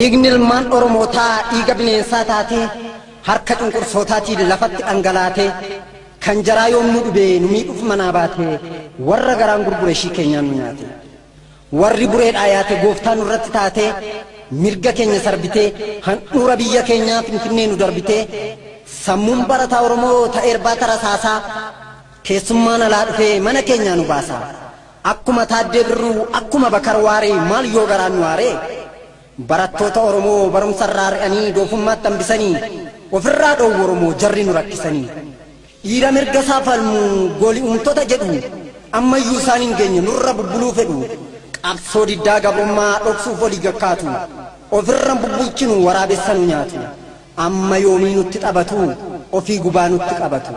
Ignil man oromota iga bineensaa taate harka cunqursootaati lafatti dhangalaate kan jaraa yoomnu dhube nu miidhuuf manaa baate warra garaan gurgure shii keenyaan nu nyaate warri bureedhaa yaate gooftaan irratti taate mirga keenya sarbitee handhuura biyya keenyaa finfinnee nu darbitee sammuun barataa oromoo ta'ee irbaata rasaasaa keessummaan alaa dhufee mana keenyaa nu baasa akkuma taaddee birruu akkuma bakar waaree maal yoo garaan nu waaree barattoota oromoo barumsa irraa ari'anii doofummaatti hambisanii ofirraa dhoowwu oromoo jarri nu rakkisanii dhiira mirga isaa falmu gooli'umtoota jedhu ammayyuu isaan hin geenye nurra bubbuluu fedhu qabsoo diddaa gabrummaa dhoksuuf olii gakkaatu ofirra bubbulchinu waraabessa nu nyaatu amma yoomii nutti taphatu ofii gubaa nutti qabatu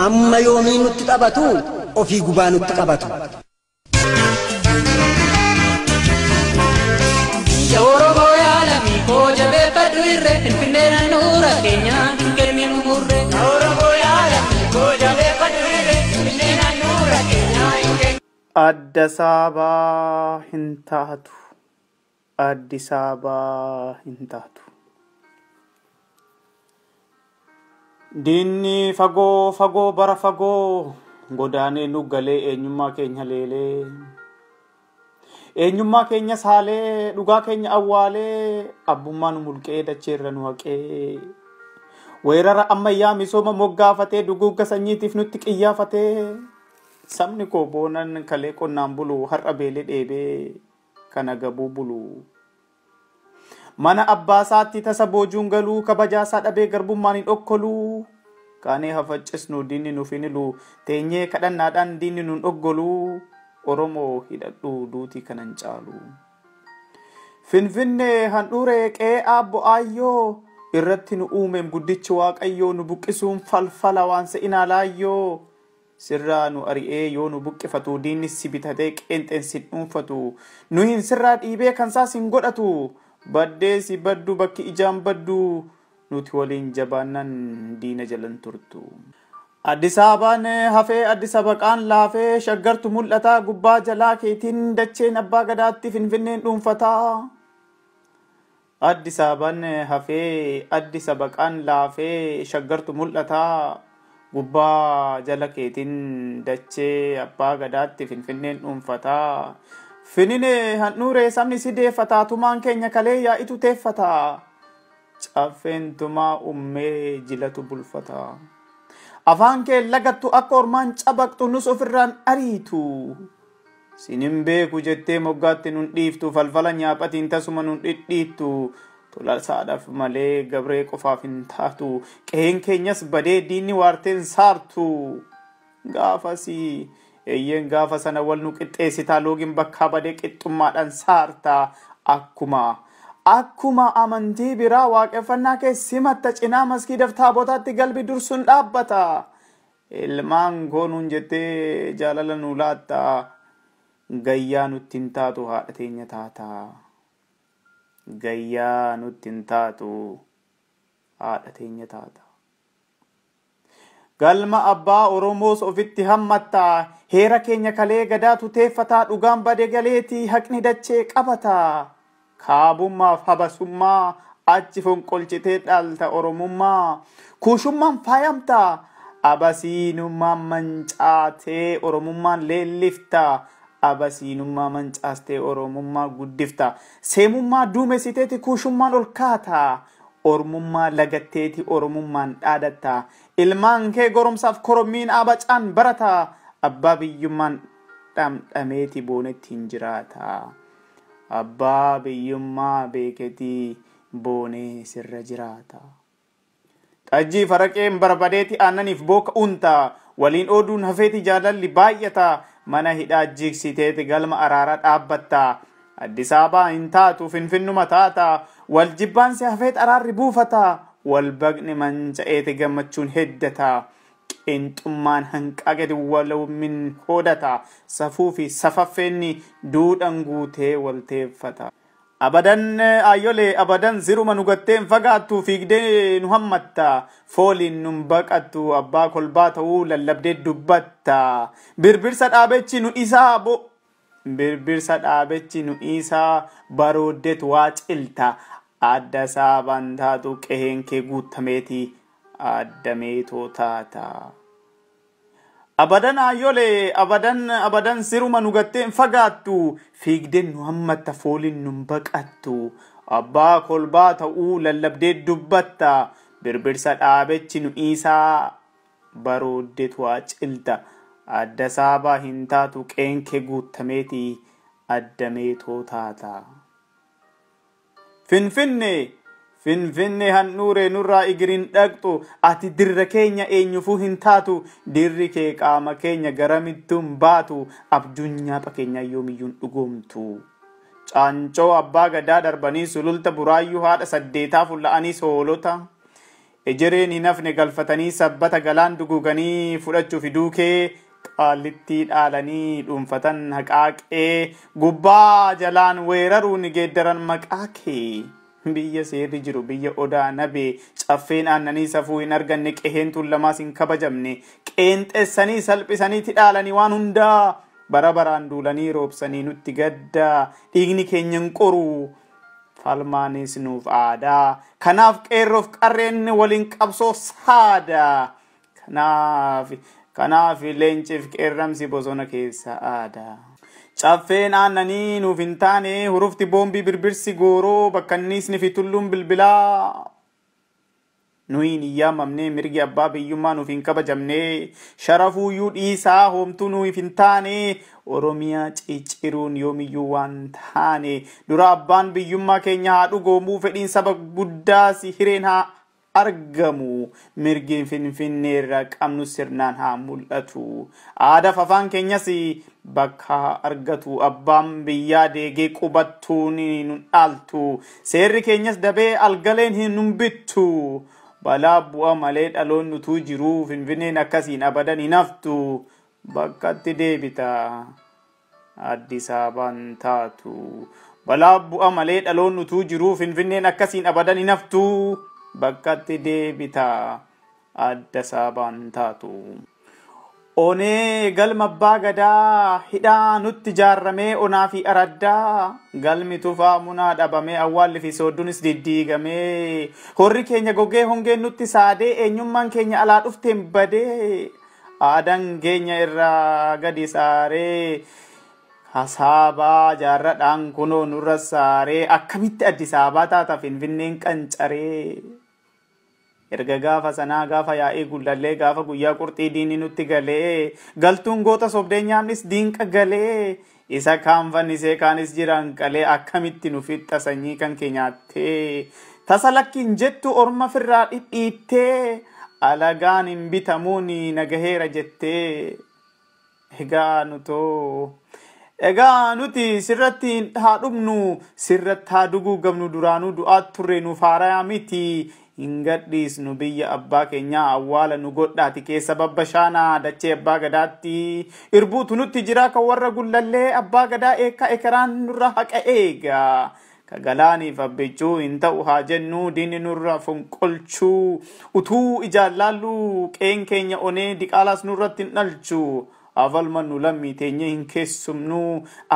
amma yoomii nutti taphatu ofii gubaa nutti qabatu. Oromoo yaalami koja beekadhu irree Finfinnee naannura keenyaa hin kennu murree. Oromoo yaalami koja beekadhu irree Finfinnee naannura keenyaa hin kennu. Addis Ababaa hin taatu. Addis Ababaa hin taatu. Diinni fagoo fagoo bara fagoo godaanee nu galee eenyummaa keenya leelee. Eenyummaa keenya saalee dhugaa keenya awwaalee abbummaa nu mulqee dacheerra nu haqee weerara ammayyaa misooma moggaafatee duguugga sanyiitiif nutti qiyyaafatee sabni koo boonan kalee qonnaan bulu har'a beelee dheebee kana gabuu bulu mana abbaasaatti tasa boojuun galuu kabajaasaa dhabee garbummaan hin dhokkoluu kaanee hafaccisnu diinni nuuf hin hilu teenyee kadhannaadhaan diinni nuun dhoggoluu Oromoo hidhadhu duutii kanan caalu. Finfinnee handhuuree qe'ee abbo aayyoo irratti nu uumeem guddichi waaqayyoo nu buqqisuun falfala waan se'inaa laayyoo sirraa nu ari'ee yoo nu buqqifatu diinni si bitatee qeenxeen si dhuunfatu nu hin sirraa dhiibee kan saas hin godhatu baddee si baddu bakki ijaan baddu nuti waliin jabaannan diina jalan turtu. Addis Ababaan hafee Addis Abaqaan laafee shaggartu mul'ata gubbaa jalaa keetiin dacheen abbaa gadaatti Finfinneen dhuunfataa. Addis Ababaan hafee Addis Abaqaan laafee shaggartu mul'ata gubbaa jala keetiin dachee abbaa gadaatti Finfinneen dhuunfataa. Finfinnee handhuuree sabni si deeffataa tumaan keenya kalee yaa'itu teeffataa. Caffeen tumaa ummee jilatu bulfataa. Afaan kee lagattu akka ormaan cabaqxu nus ofirraan ariitu. Sinin beeku jettee moggaatti nun dhiiftu falfala nyaaphatiin tasuma nun dhidhiittu. Tolalsaadhaaf malee gabree qofaaf hin taatu. Qe'een keenyas badee diinni waarteen saartu. Gaafasii eeyyeen gaafa sana wal nu qixxeessitaa loogin bakkaa badee qixxummaadhaan saarta akkuma amantii biraa waaqeffannaa kee simatta cinaa maskiidaaf taabotaatti galbi dursuun dhaabbata. Ilmaan goonuun jettee jaalala nu laatta gayyaa nutti hin taatu haadha teenya taata. Gayyaa nutti hin taatu haadha teenya taata. Galma abbaa Oromoos ofitti hammatta heera keenya kalee gadaatu teeffataa dhugaan bade galeetii haqni dachee qabata. Kaabummaaf habasummaa achi fonqolchitee dhalta oromummaa kuushummaan faayamta abasiinummaan mancaatee oromummaan leellifta abasiinummaa mancaastee oromummaa guddifta seemummaa duumessiteeti kuushummaan ol kaata oromummaa lagatteeti oromummaan dhaadatta ilmaan kee goromsaaf korommiin abacaan barata abbaa biyyummaan dhamdhameeti boonetti hin jiraata. Abbaa biyyummaa beeketii boonee sirra jiraata. Xajjii faraqeen barbadeeti aannaniif booka unta waliin ooduun hafeeti jaalalli baay'ata mana hidhaa jigsiteeti galma araaraa dhaabbatta. Addis Ababaa hin taatu Finfinnuma taata wal jibbaansi hafeet araarri buufata wal baqni manca'eeti gammachuun heddata. Qeenxummaan hanqaa gadi waloomin hodhata safuu fi safaffeenni duudhan guutee wal teeffata. Abadan ayolee abadan ziruma nu gatteen fagaattu fiigdee nu hammatta fooliin nun baqattu abbaa kolbaa ta'uu lallabdee dubbatta birbirsa dhaabechi nu isaa barooddeet waa cilta adda saabaan taatu qeheen kee guutameeti addameetoo taata. Abadan ayyoolee abadan siruma nu gatteen fagaattu fiigdeen nu hammatta fooliin nun baqattu abbaa kolbaa ta'uu lallabdee dubbatta birbirsa dhaabechi nu dhiisaa barooddeetu haa cilta adda saabaa hin taatu qeheen kee guutameeti addameetoo taata. Finfinnee handhuure nurraa igiriin dhaqxu ati dirra keenya eenyufuu hin taatu dirri kee qaama keenya garamittuun baatu abdunyaa keenya yoomiyyuun dhugoomtu. Caancoo abbaa gadaa darbanii sululta buraayyuu haadha saddeetaa fulla'anii soolota ejereen hin hafne galfatanii sabbata galaan duguganii fudhachuuf duukee qaalittii dhaalanii dhuunfatan haqaaqee gubbaa jalaan weeraruun geeddaran maqaa kee. Biyya seerri jiru biyya odaa nabee caffeen aannanii safuu hin arganne qeheen tullamaas hin kabajamne qeenxeessanii salphisaniiti dhaalanii waan hundaa bara baraan duulanii roobsanii nutti gaddaa dhiigni keenya hin qoru falmaanis nuuf aadaa kanaaf qeerroof qarreen waliin qabsoo saada kanaaf leenciif qeerramsi bosona keessa aadaa. Caffeen aannanii nuuf hin taane hurufti boombii birbirsi gooroo bakkanniisni fi tulluun bilbilaa nuyin iyyaamamne mirgi abbaa biyyummaa nuuf hin kabajamne sharafuuyyuu dhiisaa hoomtuu nuuf hin taane oromiyaa cicciruun yoomiyyuu waan taane dura abbaan biyyummaa keenya haa dhugoomuu fedhiin saba guddaas hireen haa argamu mirgiin finfinneerra qabnu sirnaan haa mul'atu aadaaf afaan keenyas bakka argatu abbaan biyyaa deegee qubattuun nun dhaaltu seerri keenyas dabee algaleen hin bittu balaa bu'a malee dhaloon nutuu jiru finfinneen akkasiin abadan hin haftu bakkatti deebita Addis Ababaan taatu balaa bu'a malee dhaloon nutuu jiru finfinneen akkasiin abadan hin haftu bakkatti deebita Addis Ababaan taatu. Onee galma abbaa gadaa hidhaa nutti jaarramee onaa fi araddaa galmi tufaa munaa dhabamee awwaalli fi sooddunis diddiigamee horri keenya gogee hongeen nutti saadee eenyummaan keenya alaa dhufteen badee aadaan keenya irraa gadi saaree hasaabaa jaarradhaan kunoo nurra saaree akkamitti Addis Ababaa taata finfinneen qancaree. Erga gaafa sanaa gaafa yaa'ee gullallee gaafa guyyaa qurxii diinni nutti galee galtuun goota sobdeenyaanis diinqa galee isa kaan fannisee kaanis jiran qalee akkamitti nu fixxa sanyii kan keenyaattee tasa lakkiin jettu orma firraa dhidhiittee alagaan hin bitamuun nagaheera jettee egaa nuti sirratti haa dhumnu sirratti haa duguugamnu duraanuu du'aat turre nuuf haarayaa miti. Hingadhiisnu biyya abbaa keenyaa awwaala nu godhaati keessa babbashaanaa dachee abbaa gadaatti irbuutu nutti jira kan warra gullallee abbaa gadaa eekka ekeraan nurra haqa eegaa ka galaaniif abbichuu hin ta'u haa jennu diinni nurra fonqolchuu utuu ijaan laalluu qeen keenya onee diqaalaas nurratti hin dhalchu afalmannu lammii teenye hin keessumnu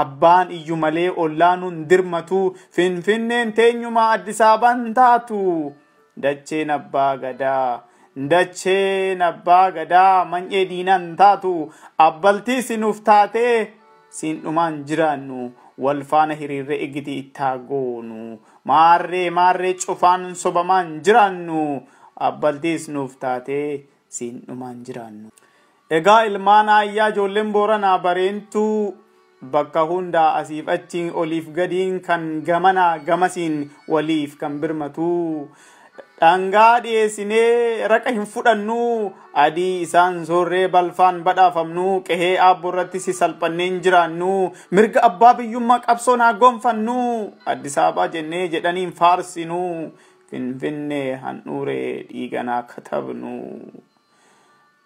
abbaan iyyu malee ollaanuun dirmatu finfinneen teenyumaa Addis Ababaan taatu. Dacheen abbaa gadaa man'ee diinaan taatu abbaltii sinuuf taatee siin dhumaan jiraannu wal faana hiriirree eegiti ittaa goonu maarree cufaan sobamaan jiraannu abbaltii sinuuf taatee siin dhumaan jiraannu. Egaa ilmaan ayyaa ijoolleen Booranaa bareentuu bakka hundaa asiif achiin oliif gadiin kan gamanaa gamasiin waliif kan birmatu. Dhangaa dhiyeessinee raqa hin fudhannu adii isaan soorree balfaan badhaafamnu qehee aabboo irratti si salphanneen jiraannu mirga abbaa biyyummaa qabsoon haa gonfannu Addis Ababaa jennee jedhaniin faarsinu finfinnee handhuuree dhiiganaa katabnu.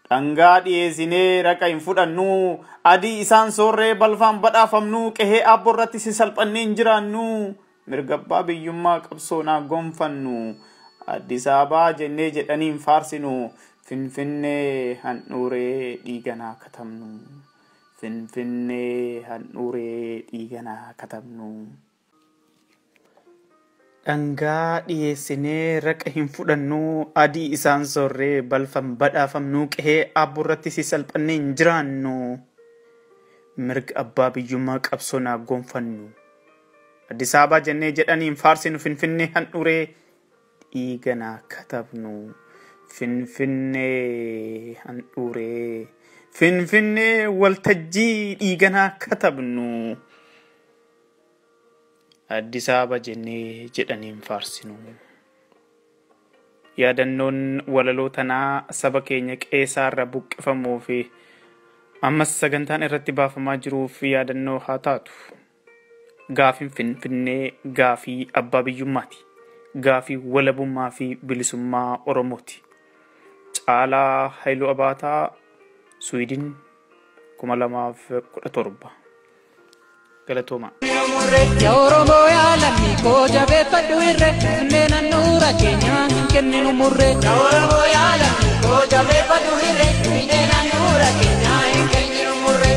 Dhangaa dhiyeessinee raqa hin fudhannu adii isaan soorree balfaan badhaafamnu qehee aabboo irratti si salphanneen jiraannu mirga abbaa biyyummaa qabsoon haa gonfannu. Addis Ababaa jennee jedhaniin faarsinu finfinnee handhuuree dhiiganaa katabnu finfinnee handhuuree dhiiganaa katabnu. dhangaa dhiyeessinee raqa hin fudhannu adii isaan sorree balfam badhaafamnuu qe'ee abburratti si salphannee hin jiraannu mirga abbaa biyyummaa qabsoonaa gonfannu Addis Ababaa jennee jedhaniin faarsinu Finfinnee handhuuree dhiiganaa katabnu Finfinnee handhuuree Finfinnee waltajjii dhiiganaa katabnu Addis Ababaa jennee jedhaniin faarsinu yaadannoon walaloo tanaa saba keenya qeesaarra buqqifamuu fi ammas sagantaan irratti baafamaa jiruuf yaadannoo haa taatu gaafin Finfinnee gaafii abbaa biyyummaati gaafii walabummaa fi bilisummaa Oromooti Caalaa Haayiluu Abaataa Suwiidin 2017 Galatoma Ya Oromo ya lammi ko jabeeffadhu irre Finfinneen handhuura keenya hin kenninu murre Ya Oromo ya lammi ko jabeeffadhu irre Finfinneen handhuura keenya hin kenninu murre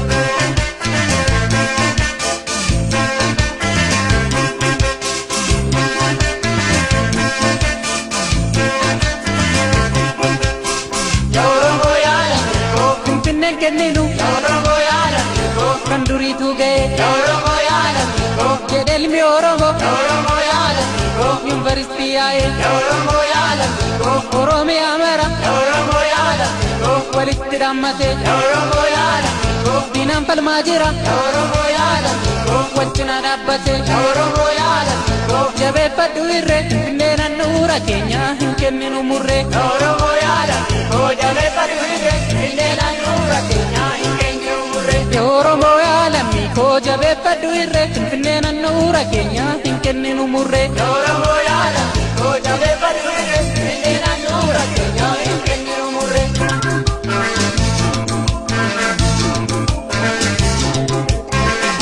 Ya Oromo ya lammi ko Finfinneen kenninu Ya Oromo ya lammi ko kan duriitu ga'e Ya Oromo ya lammi ko jedhelmi Oromo Ya Oromo ya lammi ko yuunivarsiitii yaa'e Ya Oromo ya lammi ko Oromiyaa mara Ya Oromo ya lammi ko walitti dhaammate Ya Oromo ya lammi ko diinaan falmaa jira Ya Oromo ya lammi ko wajjina dhaabbate Ya Oromo ya lammi ko jabeeffadhu irre Finfinneen handhuura keenya hin kenninu murre Ya Oromo ya lammi ko jabeeffadhu irre Finfinneen handhuura keenya hin kenninu murre Ya Oromo ya lammi ko jabeeffadhu irre Finfinneen handhuura keenya hin kenninu murre Ya Oromo ya lammi ko jabeeffadhu irre Finfinneen handhuura keenya hin kenninu murre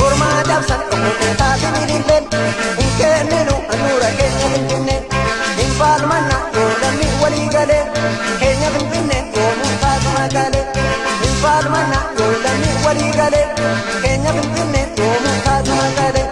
Mormaa dabsan okotaa sibiililleen hin kenninu handhuura keenya Finfinnee hin faalmanna yoo lammi walii galee keenya Finfinnee yoo murtaatu magaalee hin faalmanna yoo lammi walii galee keenya Finfinnee yoo murtaatu magaalee.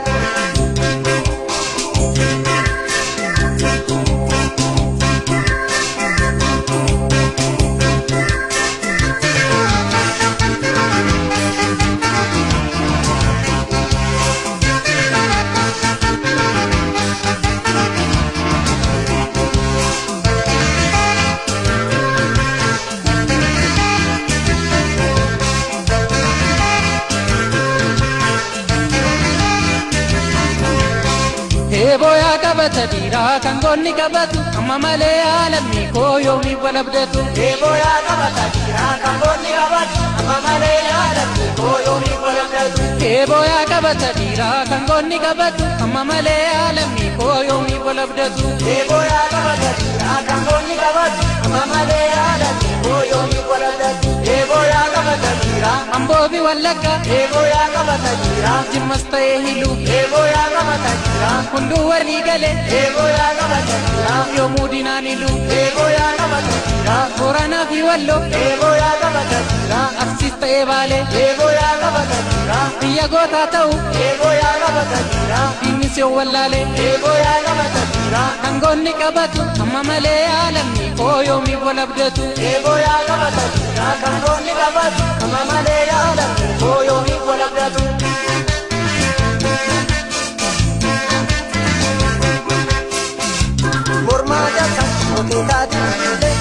Boya kabata dira kan gonni kabatu amma male alammi ko yomi walabdatu boya kabata dira kan gonni kabatu amma male alammi ko yomi walabdatu boya kabata dira kan gonni kabatu amma male alammi ko yomi walabdatu boya kabata dira kan gonni kabatu amma male alammi ko yomi walabdatu boya kabata dira ambobi wallaka boya kabata dira jimmasta ehilu boya kabata dira kundu wali gale boya kabata dira yomudina nilu boya kabata dira korana fi wallo boya kabata dira aksista ebale boya kabata dira biya gota tau boya kabata dira dinise wallale boya kabata dira kangonni kabatu amma male alammi ko yomi walabdatu boya kabata dira kangonni kabatu amma male alammi ko yomi walabdatu Mormaa dabsan okotaa sibiililleen